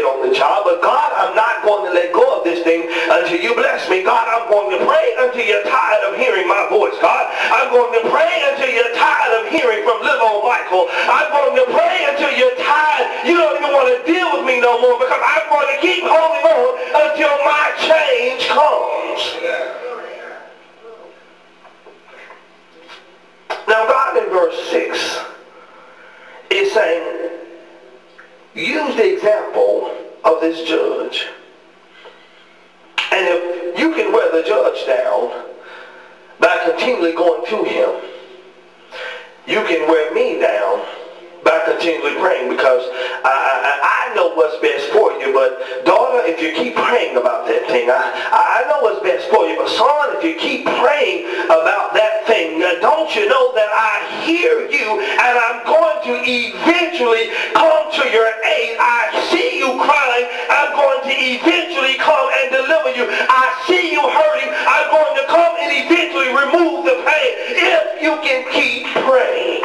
on the job, but God, I'm not going to let go of this thing until you bless me. God, I'm going to pray until you're tired of hearing my voice. God, I'm going to pray until you're tired of hearing from little old Michael. I'm going to pray until you're tired. You don't even want to deal with me no more, because I'm going to keep holding on until my change comes. Now God in verse 6 is saying, use the example of this judge. And if you can wear the judge down by continually going to him, you can wear me down by continually praying, because I know what's best for you. But daughter, if you keep praying about that thing, I know what's best for you. But son, if you keep praying about that thing, don't you know that I hear you and I'm going to eventually come to your aid? I see you crying. I'm going to eventually come and deliver you. I see you hurting. I'm going to come and eventually remove the pain if you can keep praying.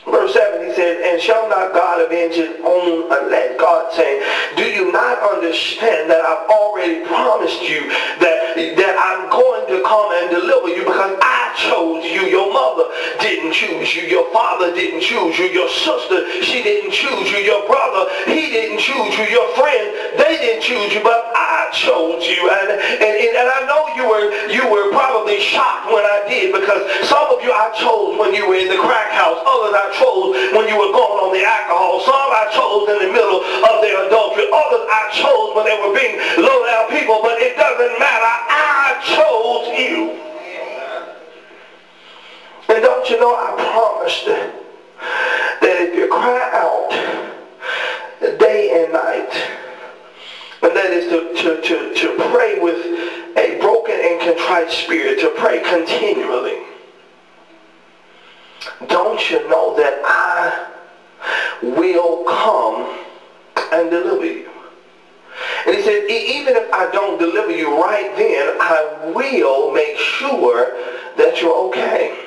Verse 7, he says, and shall not God avenge his own elect? God saying, do you not understand that I've already promised you that I'm going to come and deliver you, because I chose you. Your mother didn't choose you. Your father didn't choose you. Your sister, she didn't choose you. Your brother, he didn't choose you. Your friend, they didn't choose you, but I chose you. And I know you were probably shocked when I did, because some of you I chose when you were in the crack house. Others I chose when you were going on the alcohol. Some I chose in the middle of their adultery. Others I chose when they were being low down people. But it doesn't matter. I chose you. And don't you know, I promised that if you cry out day and night, and that is to pray with a broken and contrite spirit, to pray continually, don't you know that I will come and deliver you? And he said, even if I don't deliver you right then, I will make sure that you're okay.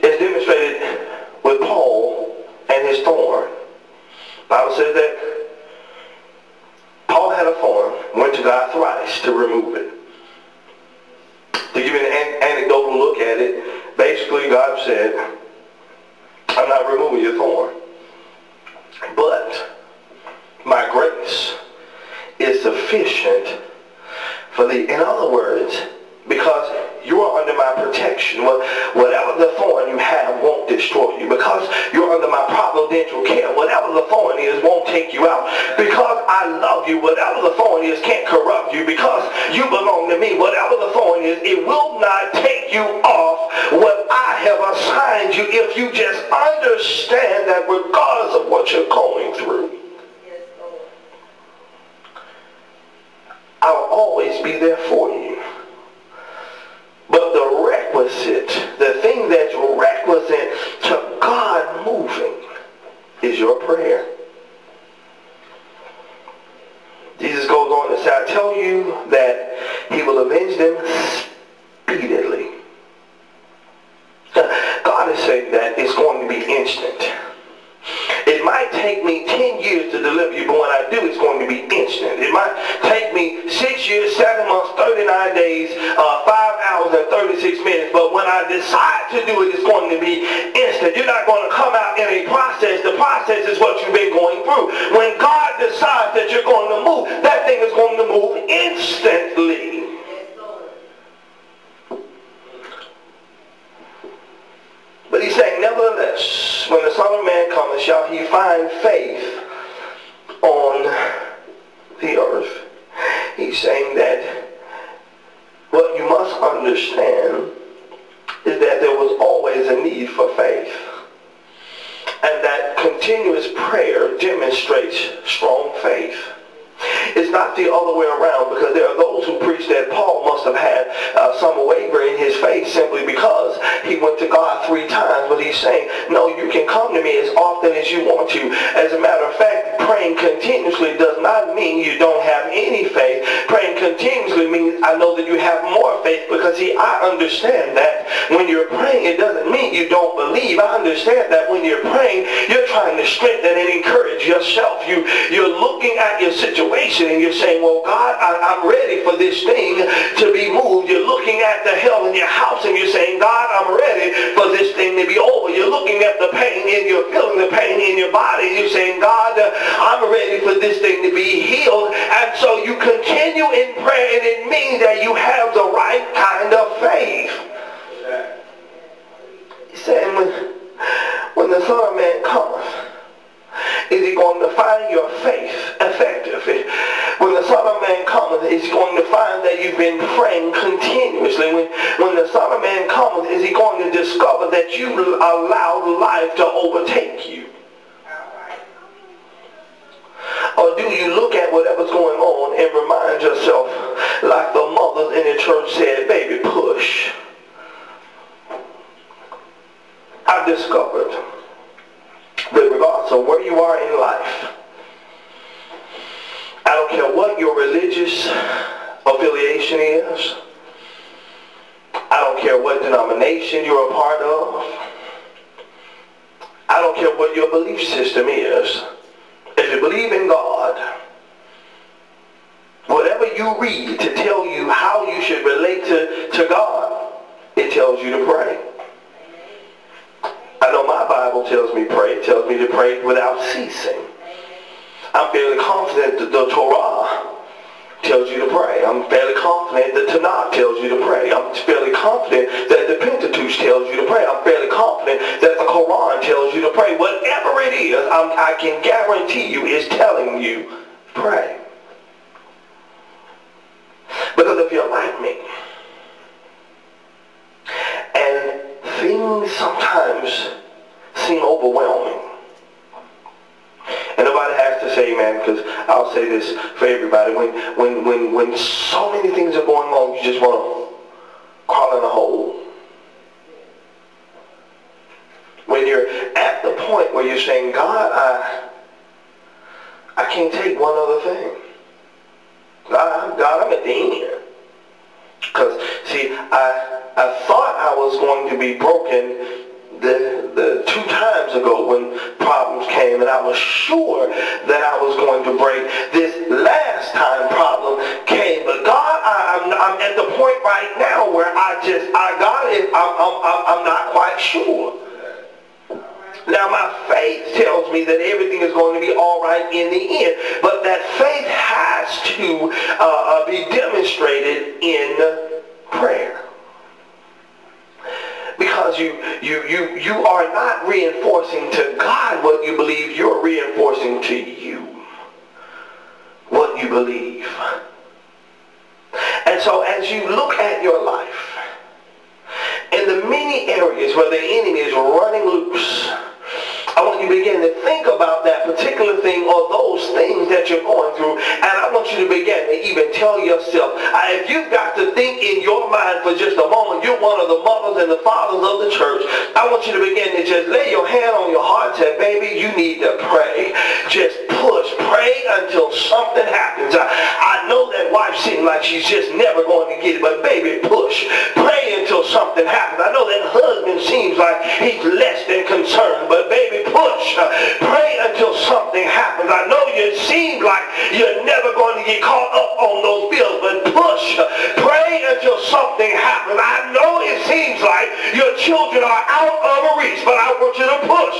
It's demonstrated with Paul and his thorn. The Bible says that Paul had a thorn, went to God thrice to remove it. To give you an anecdotal look at it, basically God said, I'm not removing your thorn, but my grace is sufficient for thee. In other words, because you are under my protection, whatever the thorn you have won't destroy you. Because you're under my providential care, whatever the thorn is won't take you out. Because I love you, whatever the thorn is can't corrupt you. Because you belong to me, whatever the thorn is, it will not take you off what I have assigned you, if you just understand that regardless of what you're going through, I'll always be there for you. But the requisite, the thing that's requisite to God moving, is your prayer. Jesus goes on to say, I tell you that he will avenge them speedily. God is saying that it's going to be instant. It might take me 10 years to deliver you, but when I do, it's going to be instant. It might take me 6 years, 7 months, 39 days, 5 hours, and 36 minutes. But when I decide to do it, it's going to be instant. You're not going to come out in a process. The process is what you've been going through. When God decides that you're going to move, that thing is going to move instantly. But he's saying, nevertheless, when the Son of Man cometh, shall he find faith on the earth? He's saying that what you must understand is that there was always a need for faith. And that continuous prayer demonstrates strong faith. It's not the other way around, because there are those who preach that Paul must have had some waver in his faith simply because he went to God 3 times. But he's saying, no, you can come to me as often as you want to. As a matter of fact, praying continuously does not mean you don't have any faith. Praying continuously means I know that you have more faith, because see, I understand that when you're praying, it doesn't mean you don't believe. I understand that when you're praying, you're trying to strengthen and encourage yourself. You're looking at your situation and you're saying, well, God, I'm ready for this thing to be moved. You're looking at the hell in your house and you're saying, God, I'm ready for this thing to be over. You're looking at the pain and you're feeling the pain in your body. You're saying, God, I'm ready for this thing to be healed. And so you continue in prayer, and it means that you have the right kind of faith. He's saying, when the Son of Man cometh, is he going to find your faith effective? When the Son of Man cometh, is he going to find that you've been praying continuously? When the Son of Man cometh, is he going to discover that you allowed life to overtake you? Or do you look at whatever's going on and remind yourself, like the mothers in the church said, baby, push. I've discovered that regardless of where you are in life, I don't care what your religious affiliation is, I don't care what denomination you're a part of, I don't care what your belief system is. If you believe in God, whatever you read to tell you how you should relate to God, it tells you to pray. I know my Bible tells me pray. It tells me to pray without ceasing. I'm fairly confident that the Torah tells you to pray. I'm fairly confident that Tanakh tells you to pray. I'm fairly confident that the Pentateuch tells you to pray. I'm fairly confident that the Quran tells you to pray. Whatever it is, I can guarantee you is telling you, pray. Because if you're like me, and things sometimes seem overwhelming, and nobody has to say, man, because I'll say this for everybody. When so many things are going on, you just want to crawl in a hole. When you're at the point where you're saying, God, I can't take one other thing. God, I'm at the end. Because, see, I thought I was going to be broken the 2 times ago when problems came, and I was sure that I was going to break. This last time problem came, but God, I'm at the point right now where I'm not quite sure. Now my faith tells me that everything is going to be all right in the end, but that faith has to be demonstrated in prayer. Because you are not reinforcing to God what you believe, you're reinforcing to you what you believe. And so as you look at your life, in the many areas where the enemy is running loose, I want you to begin to think about that particular thing or those things that you're going through. And I want you to begin to even tell yourself, if you've got to think in your mind for just a moment, you're one of the mothers and the fathers of the church, I want you to begin to just lay your hand on your heart and say, baby, you need to pray. Just push. Pray until something happens. I know that wife seems like she's just never going to get it, but baby, push. Pray until something happens. I know that husband seems like he's less than concerned, but baby, push. Pray until something happens. I know it seems like you're never going to get caught up on those bills, but push. Pray until something happens. I know it seems like your children are out of reach, but I want you to push.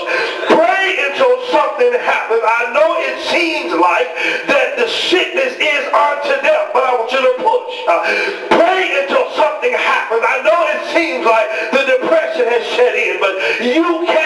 Pray until something happens. I know it seems like that the sickness is unto death, but I want you to push. Pray until something happens. I know it seems like the depression has set in, but you can